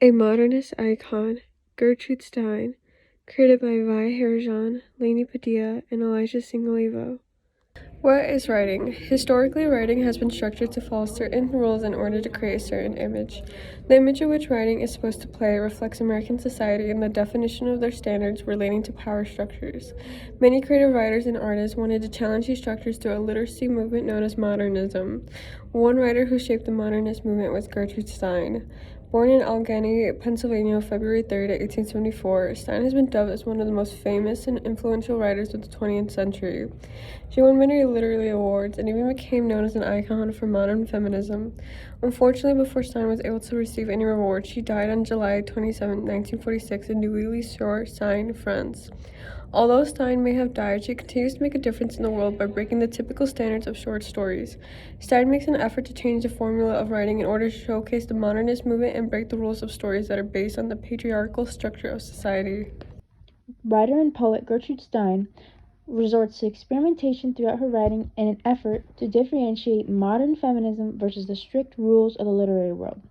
A modernist icon, Gertrude Stein, created by Vi Harajan, Lainey Padilla, and Elijah Singolivo. What is writing? Historically, writing has been structured to follow certain rules in order to create a certain image. The image in which writing is supposed to play reflects American society and the definition of their standards relating to power structures. Many creative writers and artists wanted to challenge these structures through a literacy movement known as modernism. One writer who shaped the modernist movement was Gertrude Stein. Born in Allegheny, Pennsylvania, February 3rd, 1874, Stein has been dubbed as one of the most famous and influential writers of the 20th century. She won many literary awards and even became known as an icon for modern feminism. Unfortunately, before Stein was able to receive any rewards, she died on July 27, 1946 in Neuilly-sur Seine, France. Although Stein may have died, she continues to make a difference in the world by breaking the typical standards of short stories. Stein makes an effort to change the formula of writing in order to showcase the modernist movement and break the rules of stories that are based on the patriarchal structure of society. Writer and poet Gertrude Stein resorts to experimentation throughout her writing in an effort to differentiate modern feminism versus the strict rules of the literary world.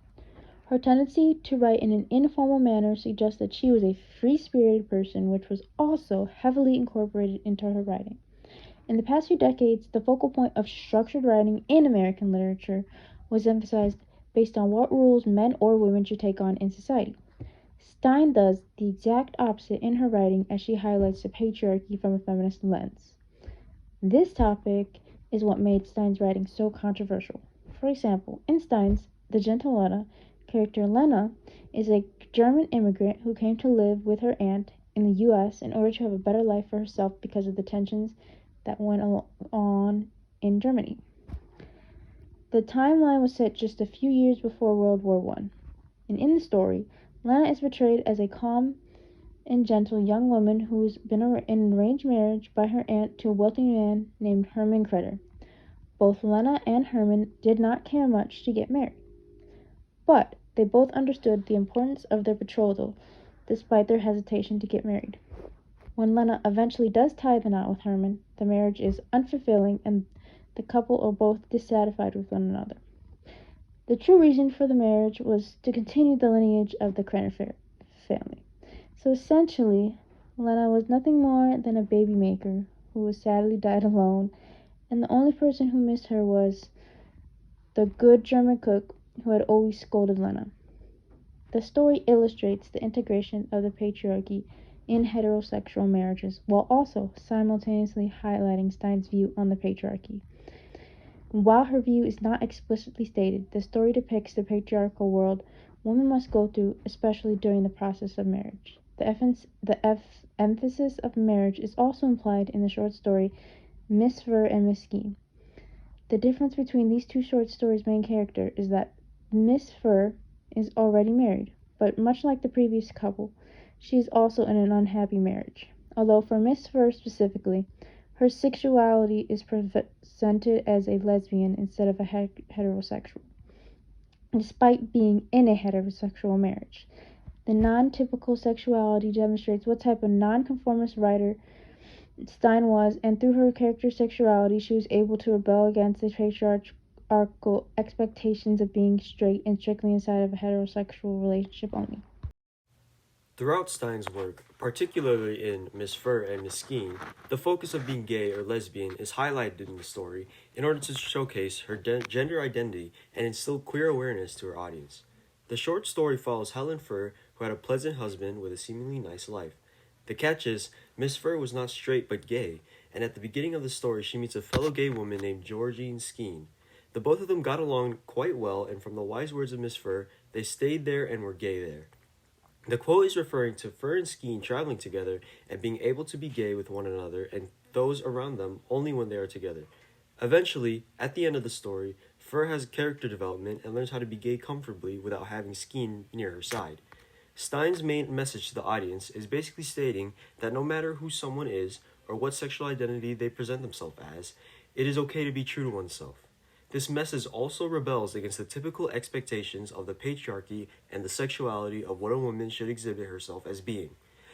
Her tendency to write in an informal manner suggests that she was a free-spirited person, which was also heavily incorporated into her writing. In the past few decades, the focal point of structured writing in American literature was emphasized based on what rules men or women should take on in society. Stein does the exact opposite in her writing as she highlights the patriarchy from a feminist lens. This topic is what made Stein's writing so controversial. For example, in Stein's The Gentle Lena, character Lena is a German immigrant who came to live with her aunt in the US in order to have a better life for herself because of the tensions that went on in Germany. The timeline was set just a few years before World War I, and in the story, Lena is portrayed as a calm and gentle young woman who's been in an arranged marriage by her aunt to a wealthy man named Herman Kretter. Both Lena and Herman did not care much to get married, but they both understood the importance of their betrothal despite their hesitation to get married. When Lena eventually does tie the knot with Herman, the marriage is unfulfilling and the couple are both dissatisfied with one another. The true reason for the marriage was to continue the lineage of the Kretter family. So essentially, Lena was nothing more than a baby maker who sadly died alone, and the only person who missed her was the good German cook who had always scolded Lena. The story illustrates the integration of the patriarchy in heterosexual marriages while also simultaneously highlighting Stein's view on the patriarchy. While her view is not explicitly stated, the story depicts the patriarchal world women must go through, especially during the process of marriage. The emphasis of marriage is also implied in the short story Miss Fur and Miss Skean. The difference between these two short stories' main character is that Miss Fur is already married, but much like the previous couple, she is also in an unhappy marriage. Although for Miss Fur specifically, her sexuality is presented as a lesbian instead of a heterosexual, despite being in a heterosexual marriage. The non-typical sexuality demonstrates what type of non-conformist writer Stein was, and through her character's sexuality, she was able to rebel against the patriarchal expectations of being straight and strictly inside of a heterosexual relationship only. Throughout Stein's work, particularly in Miss Fur and Miss Skeen, the focus of being gay or lesbian is highlighted in the story in order to showcase her gender identity and instill queer awareness to her audience. The short story follows Helen Fur, who had a pleasant husband with a seemingly nice life. The catch is, Miss Fur was not straight but gay, and at the beginning of the story she meets a fellow gay woman named Georgine Skeen. The both of them got along quite well, and from the wise words of Miss Fur, they stayed there and were gay there. The quote is referring to Fur and Skeen traveling together and being able to be gay with one another and those around them only when they are together. Eventually, at the end of the story, Fur has character development and learns how to be gay comfortably without having Skeen near her side. Stein's main message to the audience is basically stating that no matter who someone is or what sexual identity they present themselves as, it is okay to be true to oneself. This message also rebels against the typical expectations of the patriarchy and the sexuality of what a woman should exhibit herself as being,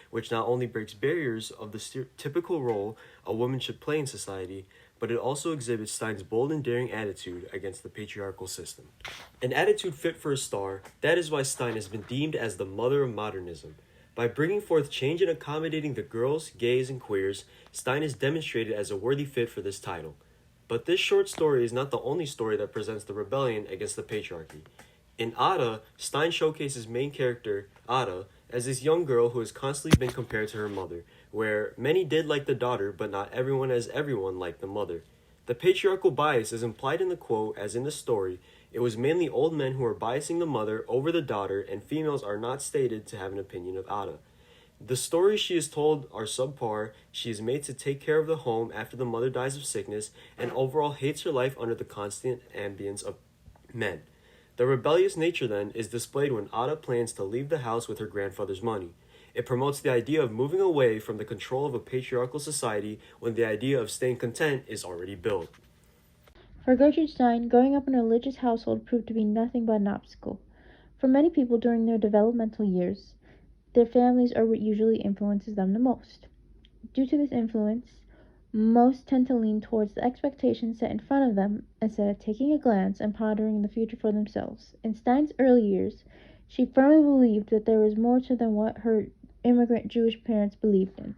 which not only breaks barriers of the typical role a woman should play in society, but it also exhibits Stein's bold and daring attitude against the patriarchal system. An attitude fit for a star, that is why Stein has been deemed as the mother of modernism. By bringing forth change and accommodating the girls, gays, and queers, Stein is demonstrated as a worthy fit for this title. But this short story is not the only story that presents the rebellion against the patriarchy. In Ada, Stein showcases main character, Ada, as this young girl who has constantly been compared to her mother, where many did like the daughter, but not everyone as everyone liked the mother. The patriarchal bias is implied in the quote, as in the story, it was mainly old men who are biasing the mother over the daughter, and females are not stated to have an opinion of Ada. The stories she is told are subpar, she is made to take care of the home after the mother dies of sickness, and overall hates her life under the constant ambience of men. The rebellious nature, then, is displayed when Ada plans to leave the house with her grandfather's money. It promotes the idea of moving away from the control of a patriarchal society when the idea of staying content is already built. For Gertrude Stein, growing up in a religious household proved to be nothing but an obstacle. For many people during their developmental years, their families are what usually influences them the most. Due to this influence, most tend to lean towards the expectations set in front of them instead of taking a glance and pondering the future for themselves. In Stein's early years, she firmly believed that there was more to than what her immigrant Jewish parents believed in.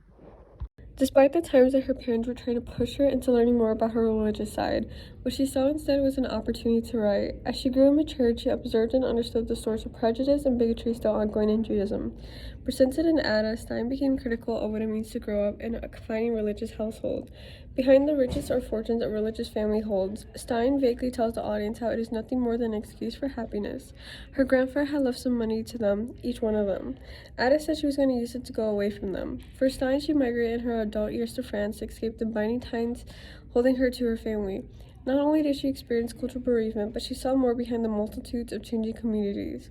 Despite the times that her parents were trying to push her into learning more about her religious side, what she saw instead was an opportunity to write. As she grew and matured, she observed and understood the source of prejudice and bigotry still ongoing in Judaism. Presented in Ada, Stein became critical of what it means to grow up in a confining religious household. Behind the riches or fortunes a religious family holds, Stein vaguely tells the audience how it is nothing more than an excuse for happiness. Her grandfather had left some money to them, each one of them. Ada said she was going to use it to go away from them. For Stein, she migrated in her adult years to France to escape the binding ties holding her to her family. Not only did she experience cultural bereavement, but she saw more behind the multitudes of changing communities.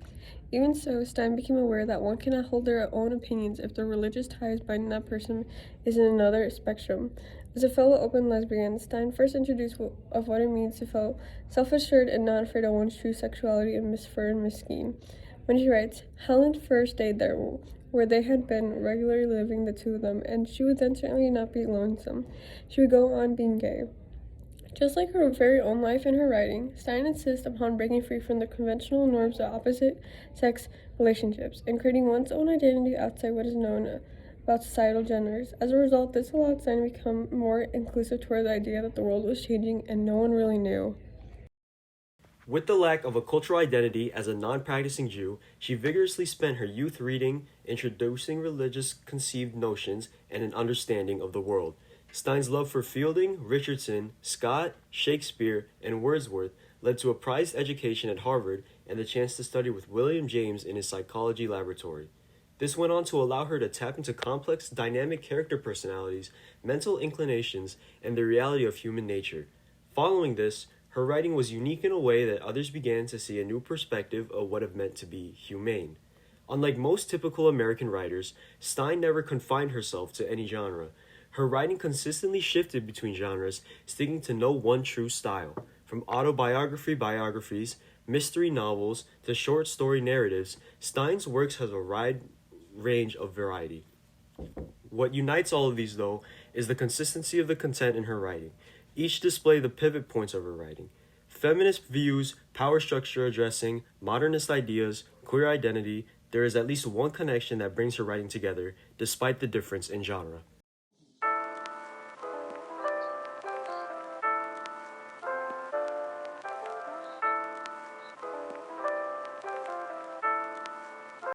Even so, Stein became aware that one cannot hold their own opinions if the religious ties binding that person is in another spectrum. As a fellow open lesbian, Stein first introduced of what it means to feel self-assured and not afraid of one's true sexuality in Miss Fur and Miss Skeen. When she writes, Helen first stayed there, where they had been regularly living, the two of them, and she would then certainly not be lonesome. She would go on being gay. Just like her very own life in her writing, Stein insists upon breaking free from the conventional norms of opposite-sex relationships and creating one's own identity outside what is known about societal genders. As a result, this allowed Stein to become more inclusive toward the idea that the world was changing and no one really knew. With the lack of a cultural identity as a non-practicing Jew, she vigorously spent her youth reading, introducing religious conceived notions, and an understanding of the world. Stein's love for Fielding, Richardson, Scott, Shakespeare, and Wordsworth led to a prized education at Harvard and the chance to study with William James in his psychology laboratory. This went on to allow her to tap into complex, dynamic character personalities, mental inclinations, and the reality of human nature. Following this, her writing was unique in a way that others began to see a new perspective of what it meant to be humane. Unlike most typical American writers, Stein never confined herself to any genre. Her writing consistently shifted between genres, sticking to no one true style. From biographies, mystery novels, to short story narratives, Stein's works have a wide range of variety. What unites all of these, though, is the consistency of the content in her writing. Each display the pivot points of her writing. Feminist views, power structure addressing, modernist ideas, queer identity, there is at least one connection that brings her writing together, despite the difference in genre.